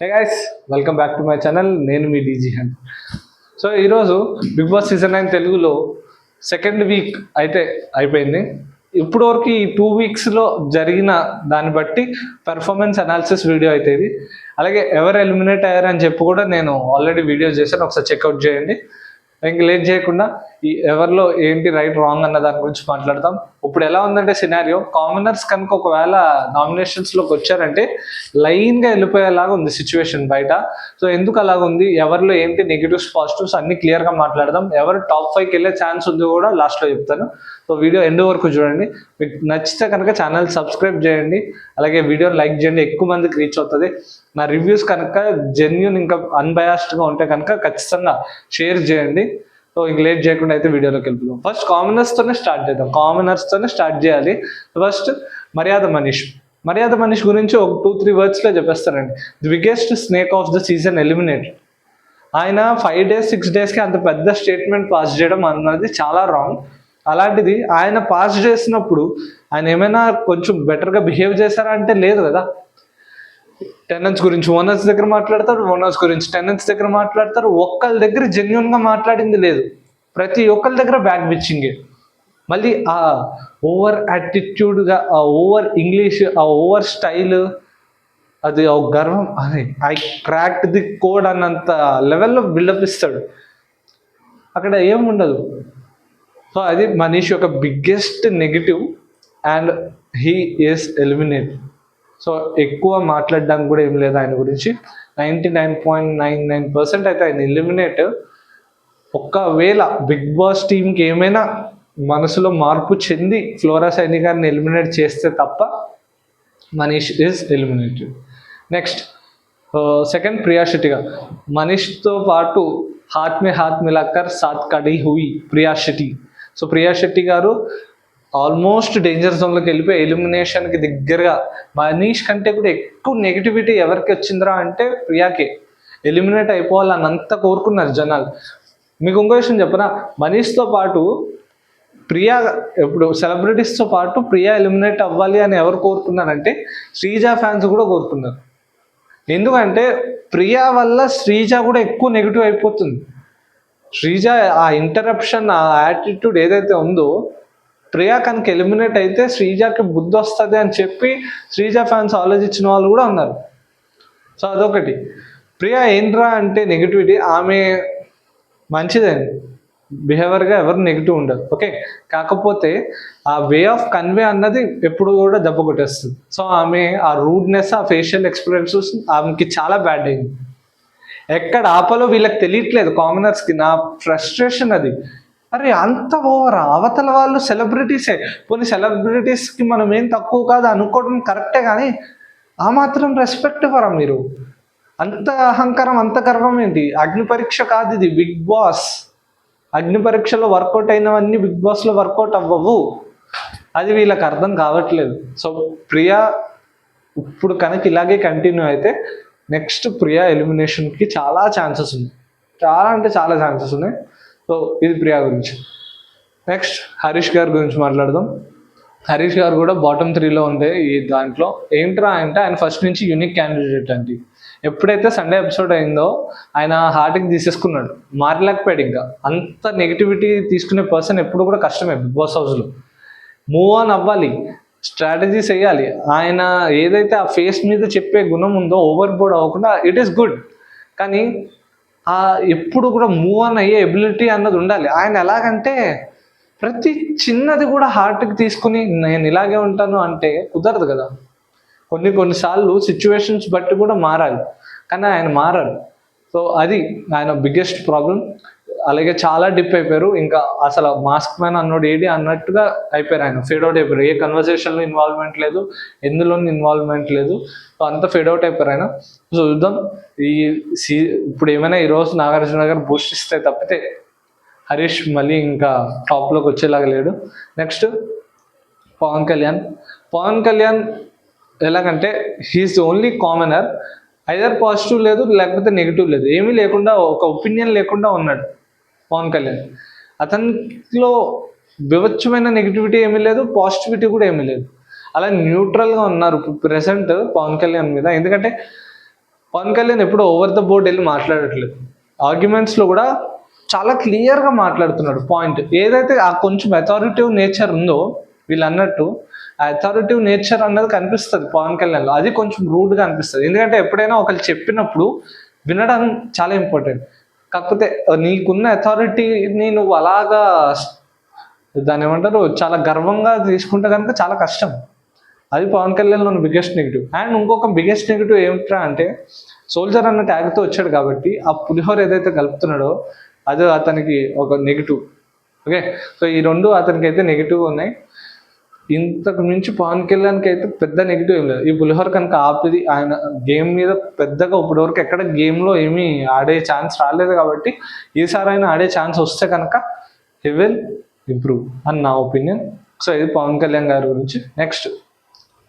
Hey guys, welcome back to my channel. నేను మీ DG హన్. So ఈరోజు big boss season 9 తెలుగులో second week అయితే అయిపోయింది. ఇప్పుడు వరకు ఈ 2 వీక్స్లో జరిగిన దాన్ని బట్టి పెర్ఫార్మెన్స్ అనాలిసిస్ వీడియో అయితే ఇది. అలాగే ఎవరు ఎలిమినేట్ అయ్యారని చెప్పి కూడా నేను ఆల్రెడీ వీడియో చేశాను, ఒకసారి చెక్అవుట్ చేయండి. ఇంక లేట్ చేయకుండా ఈ ఎవరిలో ఏంటి రైట్ రాంగ్ అన్న దాని గురించి మాట్లాడతాం. ఇప్పుడు ఎలా ఉందంటే సినారియో, కామనర్స్ కనుక ఒకవేళ నామినేషన్స్లోకి వచ్చారంటే లైన్గా వెళ్ళిపోయేలాగా ఉంది సిచ్యువేషన్ బయట. సో ఎందుకు అలాగ ఉంది, ఎవరిలో ఏంటి నెగిటివ్స్ పాజిటివ్స్ అన్ని క్లియర్గా మాట్లాడదాం. ఎవరు టాప్ 5కి వెళ్ళే ఛాన్స్ ఉంది కూడా లాస్ట్లో చెప్తాను. సో వీడియో ఎండ్ వరకు చూడండి. మీకు నచ్చితే కనుక ఛానల్ సబ్స్క్రైబ్ చేయండి, అలాగే వీడియోని లైక్ చేయండి, ఎక్కువ మందికి రీచ్ అవుతుంది. నా రివ్యూస్ కనుక జెన్యూన్ ఇంకా అన్బయాస్డ్గా ఉంటే కనుక ఖచ్చితంగా షేర్ చేయండి. సో ఇంక లేట్ చేయకుండా అయితే వీడియోలోకి వెళ్తున్నాం. ఫస్ట్ కామనర్స్తోనే స్టార్ట్ చేద్దాం. కామనర్స్తోనే స్టార్ట్ చేయాలి. ఫస్ట్ మర్యాద మనీష్ గురించి ఒక 2-3 వర్డ్స్లో చెప్పేస్తారండి. The biggest snake of the season eliminate. ఆయన 5 days 6 daysకి అంత పెద్ద స్టేట్మెంట్ పాస్ చేయడం అన్నది చాలా రాంగ్. అలాంటిది ఆయన పాస్ చేసినప్పుడు ఆయన ఏమైనా కొంచెం బెటర్గా బిహేవ్ చేశారా అంటే లేదు కదా. టెనెంట్స్ గురించి ఓనర్స్ దగ్గర మాట్లాడతారు, ఓనర్స్ గురించి టెనెంట్స్ దగ్గర మాట్లాడతారు. ఒక్కళ్ళ దగ్గర జెన్యున్గా మాట్లాడింది లేదు, ప్రతి ఒక్కరి దగ్గర బ్యాక్ బిచ్చింగే. మళ్ళీ ఆ ఓవర్ యాటిట్యూడ్గా, ఆ ఓవర్ ఇంగ్లీష్, ఆ ఓవర్ స్టైల్, అది ఒక గర్వం. అదే ఐ క్రాక్డ్ ది కోడ్ అన్నంత లెవెల్లో బిల్డప్ ఇస్తాడు. అక్కడ ఏముండదు. సో అది మనీష్ యొక్క biggest negative and he is eliminate. So ఎక్కువ మాట్లాడడానికి కూడా ఏం లేదు ఆయన గురించి. 99.99% అయితే ఆయన ఎలిమినేట్. ఒకవేళ బిగ్ బాస్ టీంకి ఏమైనా మనసులో మార్పు చెంది ఫ్లోరా సైని గారిని ఎలిమినేట్ చేస్తే తప్ప Manish is eliminated. Next second Priya Shetty గారు. మనీష్తో పాటు హాత్ మే హాత్ మిలాకర్ సాత్ కడి హుయి ప్రియా శెట్టి. సో ప్రియా శెట్టి గారు ఆల్మోస్ట్ డేంజర్ జోన్లోకి వెళ్ళిపోయి ఎలిమినేషన్కి దగ్గరగా. మనీష్ కంటే కూడా ఎక్కువ నెగిటివిటీ ఎవరికి వచ్చిందిరా అంటే ప్రియాకే. ఎలిమినేట్ అయిపోవాలని అంత కోరుకున్నారు జనాలు. మీకు ఇంకో విషయం చెప్పనా, మనీష్తో పాటు ప్రియా, ఇప్పుడు సెలబ్రిటీస్తో పాటు ప్రియా ఎలిమినేట్ అవ్వాలి అని ఎవరు కోరుకున్నారంటే శ్రీజ ఫ్యాన్స్ కూడా కోరుకున్నారు. ఎందుకంటే ప్రియా వల్ల శ్రీజ కూడా ఎక్కువ నెగిటివ్ అయిపోతుంది. శ్రీజ ఆ ఇంటరప్షన్, ఆ యాటిట్యూడ్ ఏదైతే ఉందో, ప్రియా కనుక ఎలిమినేట్ అయితే శ్రీజకి బుద్ధి వస్తుంది అని చెప్పి శ్రీజ ఫ్యాన్స్ ఆలోచించిన వాళ్ళు కూడా ఉన్నారు. సో అదొకటి. ప్రియా ఏంట్రా అంటే నెగిటివిటీ, ఆమె మంచిదే బిహేవియర్గా ఎవరు నెగిటివ్ ఉండదు, ఓకే. కాకపోతే ఆ వే ఆఫ్ కన్వే అన్నది ఎప్పుడు కూడా దెబ్బ కొట్టేస్తుంది. సో ఆమె ఆ రూడ్నెస్, ఆ ఫేషియల్ ఎక్స్ప్రెషన్స్ ఆమెకి చాలా బ్యాడ్ అయింది. ఎక్కడ ఆపాలో వీళ్ళకి తెలియట్లేదు కామనర్స్కి. నా ఫ్రస్ట్రేషన్ అది. అరే అంత ఓవరా, అవతల వాళ్ళు సెలబ్రిటీసే. పోనీ సెలబ్రిటీస్కి మనం ఏం తక్కువ కాదు అనుకోవడం కరెక్టే, కానీ ఆ మాత్రం రెస్పెక్ట్ ఇవ్వరా మీరు? అంత అహంకారం, అంత గర్వం ఏంటి? అగ్ని పరీక్ష కాదు ఇది, బిగ్ బాస్. అగ్ని పరీక్షలో వర్కౌట్ అయినవన్నీ బిగ్ బాస్లో వర్కౌట్ అవ్వవు. అది వీళ్ళకి అర్థం కావట్లేదు. సో ప్రియా ఇప్పుడు కనుక ఇలాగే కంటిన్యూ అయితే నెక్స్ట్ ప్రియా ఎలిమినేషన్కి చాలా ఛాన్సెస్ ఉన్నాయి. చాలా అంటే చాలా ఛాన్సెస్ ఉన్నాయి. సో ఇది ప్రియా గురించి. నెక్స్ట్ హరీష్ గారి గురించి మాట్లాడదాం. హరీష్ గారు కూడా బాటమ్ 3లో ఉంది ఈ దాంట్లో. ఏంట్రా అంటే ఆయన ఫస్ట్ నుంచి యూనిక్ క్యాండిడేట్ అండి. ఎప్పుడైతే సండే ఎపిసోడ్ అయిందో ఆయన హార్ట్కి తీసేసుకున్నాడు, మారలేకపోయాడు. ఇంకా అంత నెగిటివిటీ తీసుకునే పర్సన్ ఎప్పుడు కూడా కష్టమే బిగ్ బాస్ హౌస్లో. మూవ్ ఆన్ అవ్వాలి, స్ట్రాటజీస్ వేయాలి. ఆయన ఏదైతే ఆ ఫేస్ మీద చెప్పే గుణం ఉందో ఓవర్ బోర్డ్ అవ్వకుండా ఇట్ ఈస్ గుడ్, కానీ ఆ ఎప్పుడు కూడా మూవ్ ఆన్ అయ్యే ఎబిలిటీ అన్నది ఉండాలి. ఆయన ఎలాగంటే ప్రతి చిన్నది కూడా హార్ట్కి తీసుకుని నేను ఇలాగే ఉంటాను అంటే కుదరదు కదా. కొన్నిసార్లు సిచ్యువేషన్స్ బట్టి కూడా మారాలి, కానీ ఆయన మారారు. సో అది ఆయన బిగ్గెస్ట్ ప్రాబ్లం. అలాగే చాలా డిప్ అయిపోయారు. ఇంకా అసలు మాస్క్ మ్యాన్ అన్నోడు ఏడి అన్నట్టుగా అయిపోయారు. ఆయన ఫేడ్ అవుట్ అయిపోయారు. ఏ కన్వర్సేషన్లో ఇన్వాల్వ్మెంట్ లేదు, ఎందులోని ఇన్వాల్వ్మెంట్ లేదు. సో అంతా ఫేడ్ అవుట్ అయిపోయారు ఆయన. సో చూద్దాం ఇప్పుడు ఏమైనా ఈరోజు నాగార్జున గారు బూస్ట్ ఇస్తే తప్పితే హరీష్ మళ్ళీ ఇంకా టాప్లోకి వచ్చేలాగా లేడు. నెక్స్ట్ పవన్ కళ్యాణ్ ఎలాగంటే he's only commoner. Either positive లేదు లేకపోతే నెగిటివ్ లేదు, ఏమీ లేకుండా ఒక ఒపీనియన్ లేకుండా ఉన్నాడు పవన్ కళ్యాణ్. అతనిలో వివచ్చమైన నెగిటివిటీ ఏమీ లేదు, పాజిటివిటీ కూడా ఏమీ లేదు. అలా న్యూట్రల్గా ఉన్నారు ప్రెసెంట్ పవన్ కళ్యాణ్ మీద. ఎందుకంటే పవన్ కళ్యాణ్ ఎప్పుడు ఓవర్ ద బోర్డ్ వెళ్ళి మాట్లాడట్లేదు. ఆర్గ్యుమెంట్స్లో కూడా చాలా క్లియర్గా మాట్లాడుతున్నాడు. పాయింట్ ఏదైతే ఆ కొంచెం అథారిటివ్ నేచర్ ఉందో వీళ్ళు అన్నట్టు, ఆ అథారిటివ్ నేచర్ అన్నది కనిపిస్తుంది పవన్ కళ్యాణ్లో. అది కొంచెం రూడ్గా అనిపిస్తుంది. ఎందుకంటే ఎప్పుడైనా ఒకరు చెప్పినప్పుడు వినడం చాలా ఇంపార్టెంట్. కాకపోతే నీకున్న అథారిటీని నువ్వు అలాగా దాన్ని ఏమంటారు చాలా గర్వంగా తీసుకుంటే కనుక చాలా కష్టం. అది పవన్ కళ్యాణ్లో ఉన్న బిగ్గెస్ట్ నెగిటివ్. అండ్ ఇంకొక బిగ్గెస్ట్ నెగిటివ్ ఏమిట్రా అంటే, సోల్జర్ అన్న ట్యాగ్తో వచ్చాడు కాబట్టి ఆ పులిహోర ఏదైతే కలుపుతున్నాడో అది అతనికి ఒక నెగిటివ్. ఓకే, సో ఈ రెండు అతనికి అయితే నెగిటివ్ ఉన్నాయి. ఇంతకు మించి పవన్ కళ్యాణ్కి అయితే పెద్ద నెగిటివ్ ఏం లేదు. ఈ పులిహోర కనుక ఆపిది ఆయన గేమ్ మీద పెద్దగా ఇప్పటివరకు ఎక్కడ గేమ్లో ఏమీ ఆడే ఛాన్స్ రాలేదు కాబట్టి ఈసారి ఆయన ఆడే ఛాన్స్ వస్తే కనుక హీ విల్ ఇంప్రూవ్ అని నా ఒపీనియన్. సో ఇది పవన్ కళ్యాణ్ గారి గురించి. నెక్స్ట్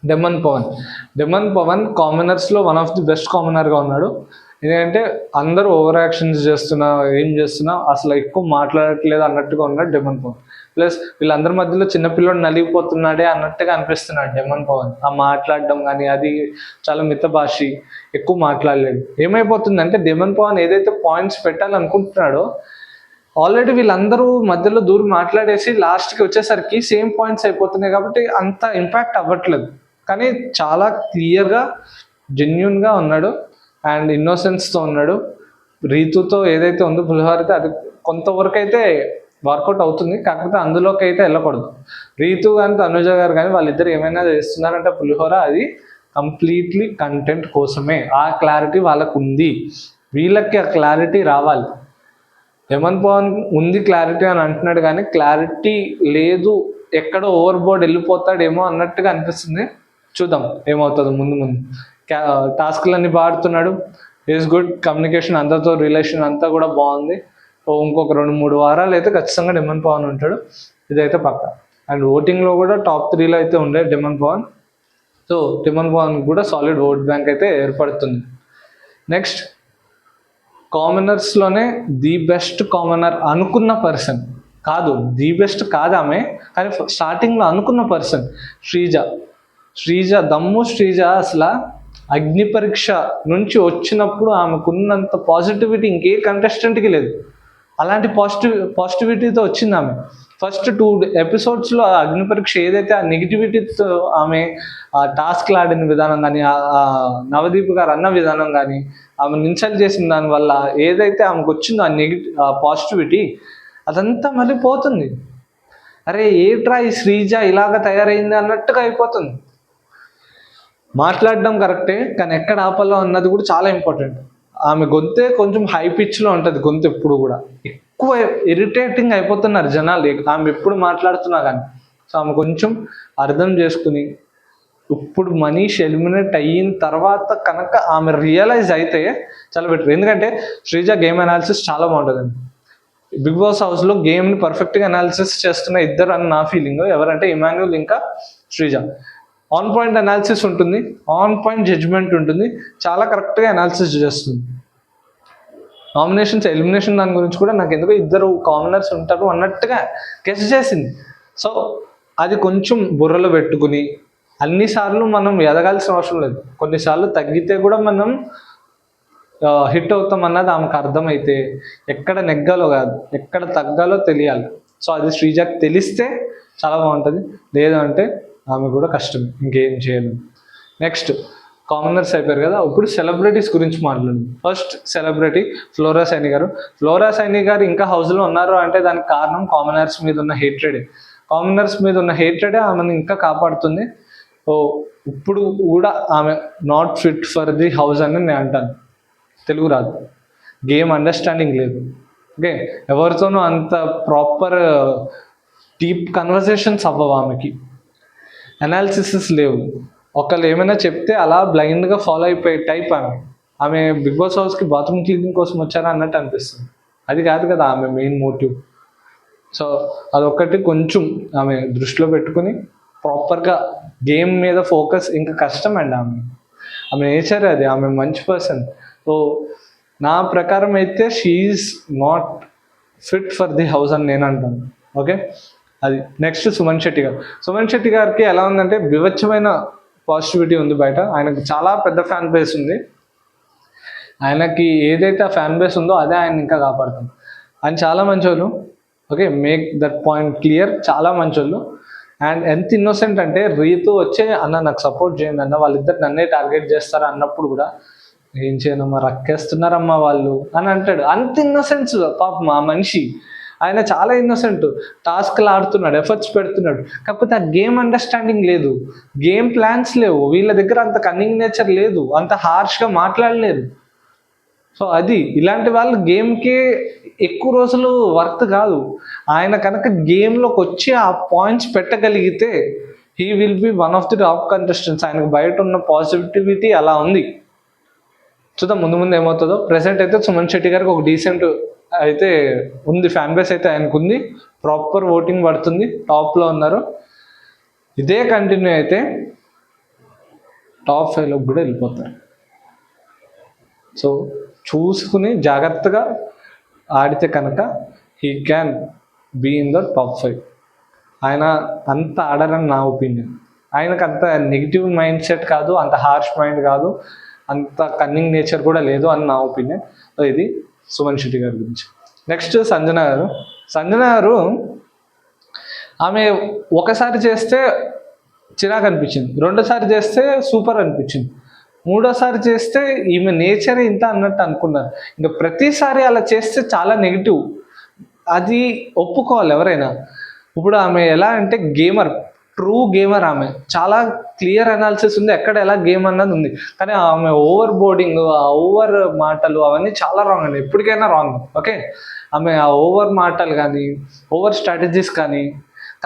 డెమన్ పవన్ కామనర్స్లో వన్ ఆఫ్ ది బెస్ట్ కామనర్గా ఉన్నాడు. ఎందుకంటే అందరూ ఓవర్ యాక్షన్స్ ఏం చేస్తున్నా అసలు ఎక్కువ మాట్లాడట్లేదు అన్నట్టుగా ఉన్నాడు డెమన్ పవన్. ప్లస్ వీళ్ళందరి మధ్యలో చిన్నపిల్లడు నలిగిపోతున్నాడే అన్నట్టుగా అనిపిస్తున్నాడు డెమన్ పవన్. ఆ మాట్లాడడం కానీ అది చాలా మితభాషి, ఎక్కువ మాట్లాడలేడు. ఏమైపోతుందంటే డెమన్ పవన్ ఏదైతే పాయింట్స్ పెట్టాలనుకుంటున్నాడో ఆల్రెడీ వీళ్ళందరూ మధ్యలో దూరం మాట్లాడేసి లాస్ట్కి వచ్చేసరికి సేమ్ పాయింట్స్ అయిపోతున్నాయి కాబట్టి అంత ఇంపాక్ట్ అవ్వట్లేదు. కానీ చాలా క్లియర్గా జెన్యున్గా ఉన్నాడు అండ్ ఇన్నోసెన్స్తో ఉన్నాడు. రీతుతో ఏదైతే ఉందో పులిహోరతో అది కొంతవరకు అయితే వర్కౌట్ అవుతుంది. కాకపోతే అందులోకి అయితే వెళ్ళకూడదు. రీతు కానీ తనుజ గారు కానీ వాళ్ళిద్దరు ఏమైనా చేస్తున్నారంటే పులిహోర అది కంప్లీట్లీ కంటెంట్ కోసమే. ఆ క్లారిటీ వాళ్ళకు ఉంది. వీళ్ళకి ఆ క్లారిటీ రావాలి. హేమంత్ పవన్ ఉంది క్లారిటీ అని అంటున్నాడు కానీ క్లారిటీ లేదు, ఎక్కడో ఓవర్ బోర్డ్ వెళ్ళిపోతాడేమో అన్నట్టుగా అనిపిస్తుంది. చూద్దాం ఏమవుతుందో ముందు ముందు. టాస్క్లన్నీ పాడుతున్నాడు, ఈజ్ గుడ్, కమ్యూనికేషన్ అందరితో రిలేషన్ అంతా కూడా బాగుంది. ఇంకొక 2-3 వారాలు అయితే ఖచ్చితంగా డెమన్ పవన్ ఉంటాడు, ఇదైతే పక్క. అండ్ ఓటింగ్లో కూడా టాప్ 3లో అయితే ఉండే Demon Pavan. So Demon Pavan కూడా సాలిడ్ ఓట్ బ్యాంక్ అయితే ఏర్పడుతుంది. నెక్స్ట్ కామనర్స్లోనే ది బెస్ట్ కామనర్ అనుకున్న పర్సన్ కాదు, ది బెస్ట్ కాదు ఆమె, కానీ స్టార్టింగ్లో అనుకున్న పర్సన్ శ్రీజ దమ్ము. శ్రీజ అసలు అగ్ని పరీక్ష నుంచి వచ్చినప్పుడు ఆమెకున్నంత పాజిటివిటీ ఇంకే కంటెస్టెంట్కి లేదు. అలాంటి పాజిటివిటీతో వచ్చింది ఆమె. ఫస్ట్ 2 ఎపిసోడ్స్లో ఆ అగ్ని పరీక్ష ఏదైతే ఆ నెగిటివిటీతో ఆమె ఆ టాస్క్లు ఆడిన విధానం కానీ, ఆ నవదీప్ గారు అన్న విధానం కానీ, ఆమె ఇన్సల్ట్ చేసిన దానివల్ల ఏదైతే ఆమెకు వచ్చిందో ఆ పాజిటివిటీ అదంతా మళ్ళీ పోతుంది. అరే ఏట్రా ఈ శ్రీజ ఇలాగ తయారైంది అన్నట్టుగా అయిపోతుంది. మాట్లాడడం కరెక్టే కానీ ఎక్కడ ఆపాలో అన్నది కూడా చాలా ఇంపార్టెంట్. ఆమె గొంతే కొంచెం హై పిచ్లో ఉంటుంది గొంతు ఎప్పుడు కూడా. ఎక్కువ ఇరిటేటింగ్ అయిపోతున్నారు జనాలు ఆమె ఎప్పుడు మాట్లాడుతున్నా కానీ. సో ఆమె కొంచెం అర్థం చేసుకుని ఇప్పుడు మనీష్ ఎలిమినేట్ అయిన తర్వాత కనుక ఆమె రియలైజ్ అయితే చాలా బెటర్. ఎందుకంటే శ్రీజ గేమ్ అనాలిసిస్ చాలా బాగుంటుందండి. బిగ్ బాస్ హౌస్లో గేమ్ని పర్ఫెక్ట్గా అనాలిసిస్ చేస్తున్న ఇద్దరు అని నా ఫీలింగ్. ఎవరంటే ఇమాన్యుల్ ఇంకా శ్రీజ. ఆన్ పాయింట్ అనాలిసిస్ ఉంటుంది, ఆన్ పాయింట్ జడ్జ్మెంట్ ఉంటుంది, చాలా కరెక్ట్గా అనాలిసిస్ చేస్తుంది. నామినేషన్స్ ఎలిమినేషన్ దాని గురించి కూడా నాకు ఎందుకో ఇద్దరు కామనర్స్ ఉంటారు అన్నట్టుగా గెస్ చేసింది. సో అది కొంచెం బుర్రలో పెట్టుకుని అన్నిసార్లు మనం ఎదగాల్సిన అవసరం లేదు. కొన్నిసార్లు తగ్గితే కూడా మనం హిట్ అవుతాం అన్నది ఆమెకు అర్థమైతే ఎక్కడ నెగ్గాలో కాదు ఎక్కడ తగ్గాలో తెలియాలి. సో అది శ్రీజాకి తెలిస్తే చాలా బాగుంటుంది. లేదు అంటే ఆమె కూడా కష్టమే, ఇంకేం చేయలేదు. నెక్స్ట్ కామనర్స్ అయిపోయారు కదా, ఇప్పుడు సెలబ్రిటీస్ గురించి మాట్లాడదు. ఫస్ట్ సెలబ్రిటీ ఫ్లోరా సైని గారు. ఫ్లోరా సైని గారు ఇంకా హౌస్లో ఉన్నారు అంటే దానికి కారణం కామనర్స్ మీద ఉన్న హేట్రెడే. కామనర్స్ మీద ఉన్న హేట్రెడే ఆమెను ఇంకా కాపాడుతుంది. ఇప్పుడు కూడా ఆమె not fit for the house అని నేను అంటాను. తెలుగు రాదు, గేమ్ అండర్స్టాండింగ్ లేదు. ఓకే, ఎవరితోనూ అంత ప్రాపర్ డీప్ కన్వర్సేషన్స్ అవ్వవు ఆమెకి, అనాలిసిస్ లేవు. ఒకళ్ళు ఏమైనా చెప్తే అలా బ్లైండ్గా ఫాలో అయిపోయే టైప్ ఆమె బిగ్ బాస్ హౌస్కి బాత్రూమ్ క్లీనింగ్ కోసం వచ్చారా అన్నట్టు అనిపిస్తుంది. అది కాదు కదా ఆమె మెయిన్ మోటివ్. సో అదొక్కటి కొంచెం ఆమె దృష్టిలో పెట్టుకుని ప్రాపర్గా గేమ్ మీద ఫోకస్. ఇంకా కష్టం అండి ఆమె నేచర్ అది, ఆమె మంచి పర్సన్. సో నా ప్రకారం అయితే she's not fit for the house అని నేను అంటాను. ఓకే, అది. నెక్స్ట్ సుమన్ శెట్టి గారికి ఎలా ఉందంటే వివచ్చమైన పాజిటివిటీ ఉంది బయట. ఆయనకు చాలా పెద్ద ఫ్యాన్ బేస్ ఉంది. ఆయనకి ఏదైతే ఆ ఫ్యాన్ బేస్ ఉందో అదే ఆయన ఇంకా కాపాడుతుంది. ఆయన చాలా మంచోళ్ళు. Okay, make that point clear. చాలా మంచోళ్ళు. అండ్ ఎంత ఇన్నోసెంట్ అంటే రీతు వచ్చే అన్న నాకు సపోర్ట్ చేయండి అన్న, వాళ్ళిద్దరు నన్నే టార్గెట్ చేస్తారు అన్నప్పుడు కూడా ఏం చేయనమ్మా రక్కేస్తున్నారమ్మా వాళ్ళు అని అంటాడు. అంత ఇన్నోసెన్స్ పాపం ఆ మనిషి. ఆయన చాలా ఇన్నోసెంట్. టాస్క్లు ఆడుతున్నాడు, ఎఫర్ట్స్ పెడుతున్నాడు. కాకపోతే ఆ గేమ్ అండర్స్టాండింగ్ లేదు, గేమ్ ప్లాన్స్ లేవు, వీళ్ళ దగ్గర అంత కన్నింగ్ నేచర్ లేదు, అంత హార్ష్గా మాట్లాడలేరు. సో అది ఇలాంటి వాళ్ళు గేమ్కి ఎక్కువ రోజులు వర్త్ కాదు. ఆయన కనుక గేమ్లోకి వచ్చి ఆ పాయింట్స్ పెట్టగలిగితే he will be one of the top contestants. ఆయనకు బయట ఉన్న పాజిటివిటీ అలా ఉంది. చూద్దాం ముందు ముందు ఏమవుతుందో. ప్రెసెంట్ అయితే సుమన్ శెట్టి గారికి ఒక డీసెంట్ అయితే ఉంది, ఫ్యాన్ బేస్ అయితే ఆయనకు ఉంది, ప్రాపర్ ఓటింగ్ పడుతుంది, టాప్లో ఉన్నారు. ఇదే కంటిన్యూ అయితే టాప్ 5లోకి కూడా వెళ్ళిపోతారు. సో చూసుకుని జాగ్రత్తగా ఆడితే కనుక he can be in the top 5. ఆయన అంత ఆడారని నా ఒపీనియన్. ఆయనకు అంత నెగిటివ్ మైండ్ సెట్ కాదు, అంత హార్ష్ మైండ్ కాదు, అంత కన్నింగ్ నేచర్ కూడా లేదు అని నా ఒపీనియన్. సో ఇది సుమన్ శెట్టి గారి గురించి. నెక్స్ట్ సంజన గారు. సంజన గారు ఆమె ఒకసారి చేస్తే చిరాకు అనిపించింది, రెండోసారి చేస్తే సూపర్ అనిపించింది, మూడోసారి చేస్తే ఈమె నేచర్ ఇంత అన్నట్టు అనుకున్నారు. ఇంకా ప్రతిసారి అలా చేస్తే చాలా నెగిటివ్, అది ఒప్పుకోవాలి ఎవరైనా. ఇప్పుడు ఆమె ఎలా అంటే గేమర్, ట్రూ గేమర్. ఆమె చాలా క్లియర్ అనాలిసిస్ ఉంది, ఎక్కడ ఎలా గేమ్ అన్నది ఉంది. కానీ ఆమె ఓవర్ బోర్డింగ్, ఆ ఓవర్ మాటలు అవన్నీ చాలా రాంగ్ అండి, ఎప్పటికైనా రాంగ్. ఓకే, ఆమె ఆ ఓవర్ మాటలు కానీ ఓవర్ స్ట్రాటజీస్ కానీ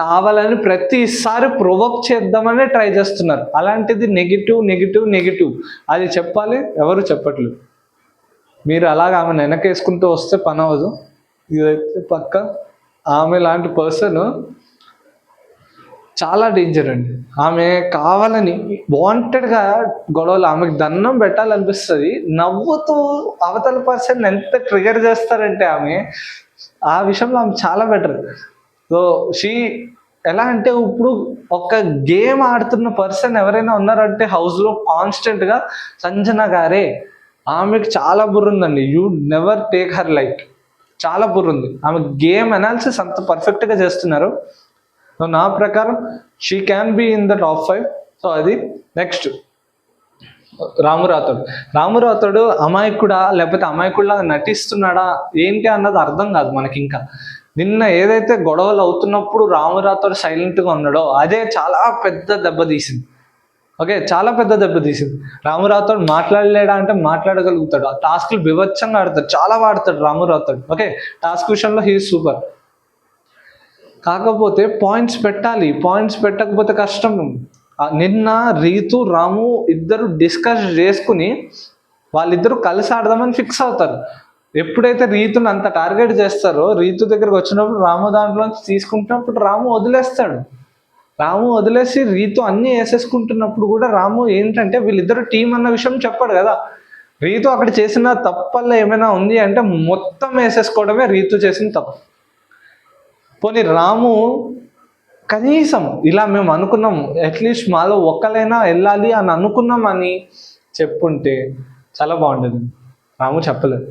కావాలని ప్రతిసారి ప్రొవోక్ చేద్దామని ట్రై చేస్తున్నారు. అలాంటిది నెగిటివ్ నెగిటివ్ నెగిటివ్ అది చెప్పాలి, ఎవరు చెప్పట్లేదు. మీరు అలాగ ఆమె వెనకేసుకుంటూ వస్తే పని అవ్వదు. ఇదైతే పక్క. ఆమె లాంటి పర్సన్ చాలా డేంజర్ అండి. ఆమె కావాలని వాంటెడ్గా గొడవలు, ఆమెకు దండం పెట్టాలనిపిస్తుంది. నవ్వుతూ అవతల పర్సన్ ఎంత ట్రిగర్ చేస్తారంటే ఆమె ఆ విషయంలో ఆమె చాలా బెటర్. సో ఎలా అంటే ఇప్పుడు ఒక గేమ్ ఆడుతున్న పర్సన్ ఎవరైనా ఉన్నారంటే హౌస్లో కాన్స్టెంట్గా సంజన గారే. ఆమెకు చాలా బుర్ర ఉందండి, you never take her like. చాలా బుర్ర ఉంది, ఆమె గేమ్ అనాలిసిస్ అంత పర్ఫెక్ట్గా చేస్తున్నారు. సో నా ప్రకారం she can be in the top 5. So అది. నెక్స్ట్ రాము రాథోడ్. రాము రాథోడ్ అమాయకుడా లేకపోతే అమాయకుడిలాగా నటిస్తున్నాడా ఏంటి అన్నది అర్థం కాదు మనకి. ఇంకా నిన్న ఏదైతే గొడవలు అవుతున్నప్పుడు రాము రాథోడ్ సైలెంట్గా ఉన్నాడో అదే చాలా పెద్ద దెబ్బ తీసింది. ఓకే, చాలా పెద్ద దెబ్బ తీసింది. రాము రాథోడ్ మాట్లాడలేడా అంటే మాట్లాడగలుగుతాడు, ఆ టాస్క్లు వివచ్చంగా ఆడతాడు, చాలా వాడతాడు రాము రాథోడ్. ఓకే, టాస్క్ విషయంలో హీ సూపర్. కాకపోతే పాయింట్స్ పెట్టాలి, పాయింట్స్ పెట్టకపోతే కష్టం. నిన్న రీతు రాము ఇద్దరు డిస్కస్ చేసుకుని వాళ్ళిద్దరూ కలిసి ఆడదామని ఫిక్స్ అవుతారు. ఎప్పుడైతే రీతుని అంత టార్గెట్ చేస్తారో రీతు దగ్గరకు వచ్చినప్పుడు రాము దాంట్లో తీసుకుంటున్నప్పుడు రాము వదిలేస్తాడు. రాము వదిలేసి రీతు అన్నీ వేసేసుకుంటున్నప్పుడు కూడా రాము ఏంటంటే వీళ్ళిద్దరు టీం అన్న విషయం చెప్పాడు కదా. రీతు అక్కడ చేసిన తప్పల్లో ఏమైనా ఉంది అంటే మొత్తం వేసేసుకోవడమే రీతు చేసిన తప్పు. పోనీ రాము కనీసం ఇలా మేము అనుకున్నాం, అట్లీస్ట్ మాలో ఒక్కలైనా వెళ్ళాలి అని అనుకున్నాం అని చెప్పుంటే చాలా బాగుంటుంది. రాము చెప్పలేదు,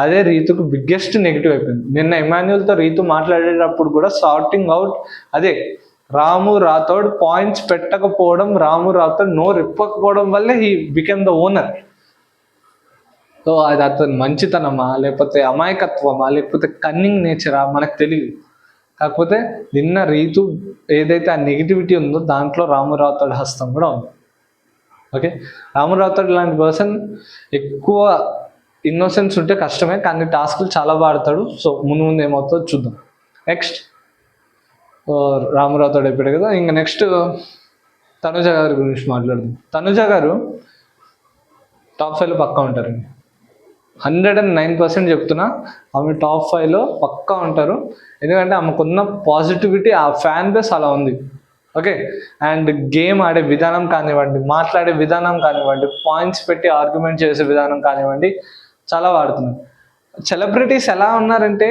అదే రీతుకు బిగ్గెస్ట్ నెగిటివ్ అయిపోయింది. నిన్న ఇమాన్యుయల్తో రీతు మాట్లాడేటప్పుడు కూడా సార్టింగ్ అవుట్ అదే. రాము రాథోడ్ పాయింట్స్ పెట్టకపోవడం, రాము రాథోడ్ నోరు ఇప్పకపోవడం వల్లే he became the owner. So అది అతను మంచితనమా లేకపోతే అమాయకత్వమా లేకపోతే కన్నింగ్ నేచరా మనకు తెలియదు. కాకపోతే నిన్న రీతు ఏదైతే ఆ నెగిటివిటీ ఉందో దాంట్లో రాము రాథోడ్ హస్తం కూడా ఉంది. ఓకే, రాము రాథోడ్ లాంటి పర్సన్ ఎక్కువ ఇన్నోసెన్స్ ఉంటే కష్టమే, కానీ టాస్క్లు చాలా బాడతాడు. సో ముందు ముందు ఏమవుతుందో చూద్దాం. నెక్స్ట్ రాము రాథోడ్ అయిపోయాడు కదా. ఇంకా నెక్స్ట్ తనుజ గారి గురించి మాట్లాడదాం. తనుజ గారు టాప్ 5లో పక్కా ఉంటారండి, 109% చెప్తున్నా. ఆమె టాప్ 5లో పక్కా ఉంటారు. ఎందుకంటే ఆమెకున్న పాజిటివిటీ, ఆ ఫ్యాన్ బేస్ అలా ఉంది. ఓకే, అండ్ గేమ్ ఆడే విధానం కానివ్వండి, మాట్లాడే విధానం కానివ్వండి, పాయింట్స్ పెట్టి ఆర్గ్యుమెంట్ చేసే విధానం కానివ్వండి, చాలా వాడుతున్నారు. సెలబ్రిటీస్ ఎలా ఉన్నారంటే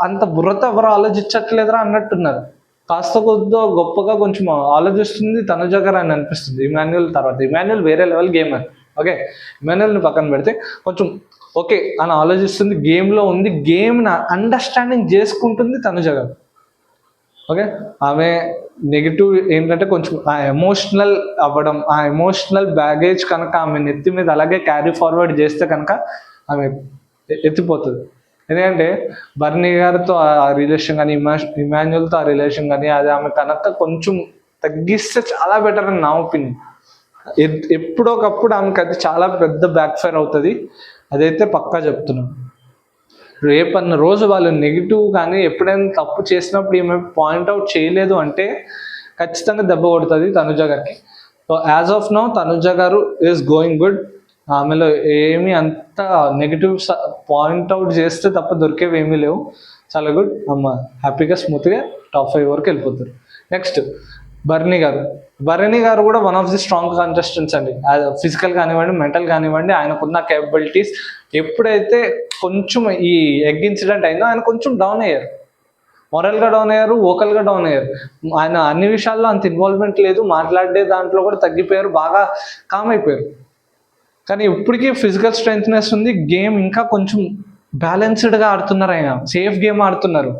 అంత బుర్రతో ఎవరు ఆలోచించట్లేదురా అన్నట్టున్నారు. కాస్త కొద్దిగా గొప్పగా కొంచెం ఆలోచిస్తుంది తనుజ గారు అని అనిపిస్తుంది ఇమాన్యుయల్ తర్వాత. ఇమాన్యుయల్ వేరే లెవెల్ గేమర్, ఓకే, ఇమాన్యుయల్ని పక్కన పెడితే కొంచెం ఓకే అని ఆలోచిస్తుంది, గేమ్లో ఉంది, గేమ్ని అండర్స్టాండింగ్ చేసుకుంటుంది తనుజ గారు. ఓకే, ఆమె నెగిటివ్ ఏంటంటే కొంచెం ఆ ఎమోషనల్ అవ్వడం, ఆ ఎమోషనల్ బ్యాగేజ్ కనుక ఆమె నెత్తి మీద అలాగే క్యారీ ఫార్వర్డ్ చేస్తే కనుక ఆమె ఎత్తిపోతుంది. ఎందుకంటే బర్నీ గారితో ఆ రిలేషన్ కానీ ఇమాన్యుయల్తో ఆ రిలేషన్ కానీ అది ఆమె కనుక కొంచెం తగ్గిస్తే చాలా బెటర్ అని నా ఒపీనియన్. ఎప్పుడోకప్పుడు ఆమెకి అది చాలా పెద్ద బ్యాక్ ఫైర్ అవుతుంది, అదైతే పక్కా చెప్తున్నాను. రేపన్న రోజు వాళ్ళు నెగిటివ్ కానీ ఎప్పుడైనా తప్పు చేసినప్పుడు ఏమైనా పాయింట్అవుట్ చేయలేదు అంటే ఖచ్చితంగా దెబ్బ కొడుతుంది తనుజ గారికి. So as of now Tanuja గారు ఈజ్ గోయింగ్ గుడ్. ఆమెలో ఏమీ అంత నెగిటివ్ పాయింట్అవుట్ చేస్తే తప్ప దొరికేవి ఏమీ లేవు, చాలా గుడ్. అమ్మ హ్యాపీగా స్మూత్గా టాప్ 5 వరకు వెళ్ళిపోతారు. నెక్స్ట్ బర్నీ గారు కూడా one of the strong contestants అండి. ఫిజికల్ కానివ్వండి, మెంటల్ కానివ్వండి, ఆయనకున్న కేపబిలిటీస్. ఎప్పుడైతే కొంచెం ఈ ఎగ్ ఇన్సిడెంట్ అయిందో ఆయన కొంచెం డౌన్ అయ్యారు, మొరల్గా డౌన్ అయ్యారు, వోకల్గా డౌన్ అయ్యారు. ఆయన అన్ని విషయాల్లో అంత ఇన్వాల్వ్మెంట్ లేదు, మాట్లాడే దాంట్లో కూడా తగ్గిపోయారు, బాగా కామ్ అయిపోయారు. కానీ ఇప్పటికీ ఫిజికల్ స్ట్రెంగ్త్నెస్ ఉంది, గేమ్ ఇంకా కొంచెం బ్యాలెన్స్డ్గా ఆడుతున్నారు, ఆయన సేఫ్ గేమ్ ఆడుతున్నారు,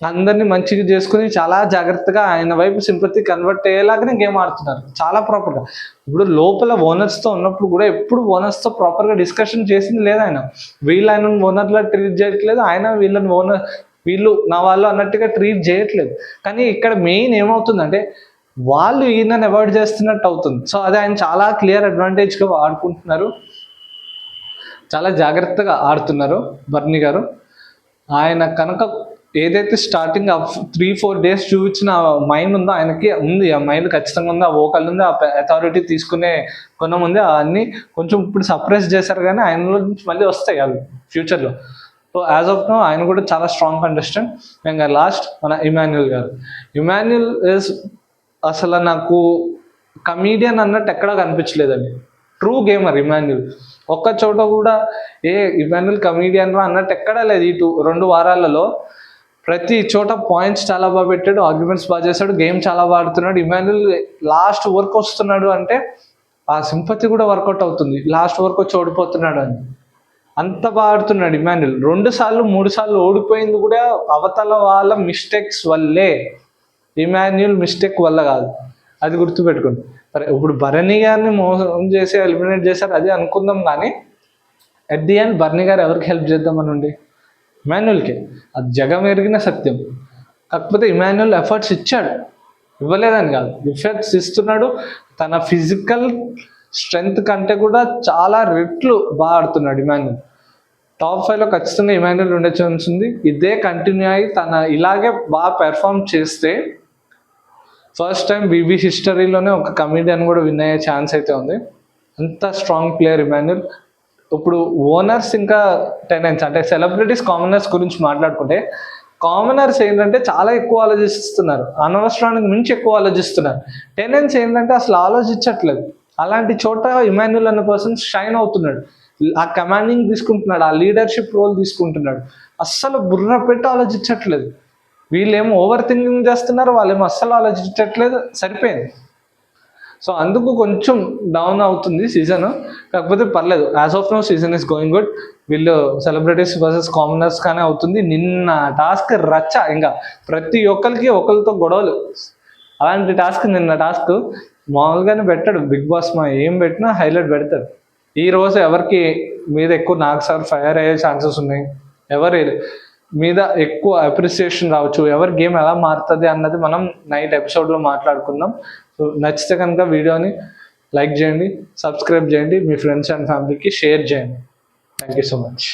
అందరినీ మంచిగా చేసుకుని చాలా జాగ్రత్తగా ఆయన వైపు సింపతి కన్వర్ట్ అయ్యేలాగానే గేమ్ ఆడుతున్నారు చాలా ప్రాపర్గా. ఇప్పుడు లోపల ఓనర్స్తో ఉన్నప్పుడు కూడా ఎప్పుడు ఓనర్స్తో ప్రాపర్గా డిస్కషన్ చేసింది లేదు ఆయన. వీళ్ళు ఆయన ఓనర్లా ట్రీట్ చేయట్లేదు, ఆయన వీళ్ళు నా వాళ్ళు అన్నట్టుగా ట్రీట్ చేయట్లేదు. కానీ ఇక్కడ మెయిన్ ఏమవుతుందంటే వాళ్ళు ఈయనని అవాయిడ్ చేస్తున్నట్టు అవుతుంది. సో అది ఆయన చాలా క్లియర్ అడ్వాంటేజ్గా ఆడుకుంటున్నారు, చాలా జాగ్రత్తగా ఆడుతున్నారు బర్నీ గారు. ఆయన కనుక ఏదైతే స్టార్టింగ్ 3-4 డేస్ చూపించిన మైండ్ ఉందో ఆయనకి ఉంది, ఆ మైండ్ ఖచ్చితంగా ఉంది, ఆ వోకల్ ఉంది, ఆ అథారిటీ తీసుకునే కొనం ఉంది. అవన్నీ కొంచెం ఇప్పుడు సప్రెస్ చేశారు కానీ ఆయనలో నుంచి మళ్ళీ వస్తాయి అవి ఫ్యూచర్లో. సో యాజ్ ఆఫ్ నో ఆయన కూడా చాలా స్ట్రాంగ్ కంటెస్టెంట్. ఇంకా లాస్ట్ మన ఇమాన్యుయల్ గారు. ఇమాన్యుయల్ ఇస్ అసలు నాకు కమీడియన్ అన్నట్టు ఎక్కడా కనిపించలేదండి, ట్రూ గేమర్ ఇమాన్యుయల్. ఒక్క చోట కూడా ఇమాన్యుయల్ కమీడియన్ రా అన్నట్టు ఎక్కడా లేదు. ఈ 2 వారాలలో ప్రతి చోట పాయింట్స్ చాలా బాగా పెట్టాడు, ఆర్గ్యుమెంట్స్ బాగా చేశాడు, గేమ్ చాలా బాగా ఆడుతున్నాడు. ఇమాన్యుయల్ లాస్ట్ వర్క్ వస్తున్నాడు అంటే ఆ సింపతి కూడా వర్కౌట్ అవుతుంది, లాస్ట్ వర్క్ వచ్చి ఓడిపోతున్నాడు అని. అంత బాగా ఆడుతున్నాడు ఇమాన్యుయల్. 2 సార్లు 3 సార్లు ఓడిపోయింది కూడా అవతల వాళ్ళ మిస్టేక్స్ వల్లే, ఇమాన్యుయల్ మిస్టేక్ వల్ల కాదు, అది గుర్తుపెట్టుకోండి. ఇప్పుడు బర్నీ గారిని మోసం చేసి ఎలిమినేట్ చేశారు అది అనుకుందాం, కానీ అట్ ది ఎండ్ బర్నీ గారు ఎవరికి హెల్ప్ చేద్దామని ఉండి ఇమాన్యుయల్కి, అది జగం ఎరిగిన సత్యం. కాకపోతే ఇమాన్యుయల్ ఎఫర్ట్స్ ఇచ్చాడు, ఇవ్వలేదని కాదు, ఎఫర్ట్స్ ఇస్తున్నాడు. తన ఫిజికల్ స్ట్రెంగ్త్ కంటే కూడా చాలా రెట్లు బాగా ఆడుతున్నాడు ఇమాన్యుయల్. టాప్ 5లో ఖచ్చితంగా ఇమాన్యుయల్ ఉండే ఛాన్స్ ఉంది. ఇదే కంటిన్యూ అయ్యి తన ఇలాగే బాగా పెర్ఫామ్ చేస్తే ఫస్ట్ టైం బీబీ హిస్టరీలోనే ఒక కమీడియన్ కూడా విన్ అయ్యే ఛాన్స్ అయితే ఉంది. అంత స్ట్రాంగ్ ప్లేయర్ ఇమాన్యుయల్. ఇప్పుడు ఓనర్స్ ఇంకా టెనెంట్స్ అంటే సెలబ్రిటీస్ కామనర్స్ గురించి మాట్లాడుకుంటే, కామనర్స్ ఏంటంటే చాలా ఎక్కువ ఆలోచిస్తున్నారు, అనవసరానికి మించి ఎక్కువ ఆలోచిస్తున్నారు. టెనెంట్స్ ఏంటంటే అసలు ఆలోచించట్లేదు. అలాంటి చోట ఇమాన్యుయల్ అనే పర్సన్ షైన్ అవుతున్నాడు, ఆ కమాండింగ్ తీసుకుంటున్నాడు, ఆ లీడర్షిప్ రోల్ తీసుకుంటున్నాడు. అస్సలు బుర్ర పెట్టి ఆలోచించట్లేదు. వీళ్ళేమో ఓవర్ థింకింగ్ చేస్తున్నారు, వాళ్ళేమో అస్సలు ఆలోచించట్లేదు, సరిపోయింది. సో అందుకు కొంచెం డౌన్ అవుతుంది సీజన్, కాకపోతే పర్లేదు. As of now season is going good. వీళ్ళు సెలబ్రిటీస్ వర్సెస్ కామనర్స్ కానీ అవుతుంది. నిన్న టాస్క్ రచ్చ, ఇంకా ప్రతి ఒక్కరికి ఒకరితో గొడవలు. అలాంటి నిన్న టాస్క్ మామూలుగానే పెట్టాడు బిగ్ బాస్. ఏం పెట్టినా హైలైట్ పెడతాడు. ఈరోజు ఎవరికి మీద ఎక్కువ నాకు సార్ ఫైర్ అయ్యే ఛాన్సెస్ ఉన్నాయి, ఎవరి మీద ఎక్కువ అప్రిసియేషన్ రావచ్చు, ఎవరి గేమ్ ఎలా మారుతుంది అన్నది మనం నైట్ ఎపిసోడ్లో మాట్లాడుకుందాం. సో నచ్చితే కనుక వీడియోని లైక్ చేయండి, సబ్స్క్రైబ్ చేయండి, మీ ఫ్రెండ్స్ అండ్ ఫ్యామిలీకి షేర్ చేయండి. Thank you so much.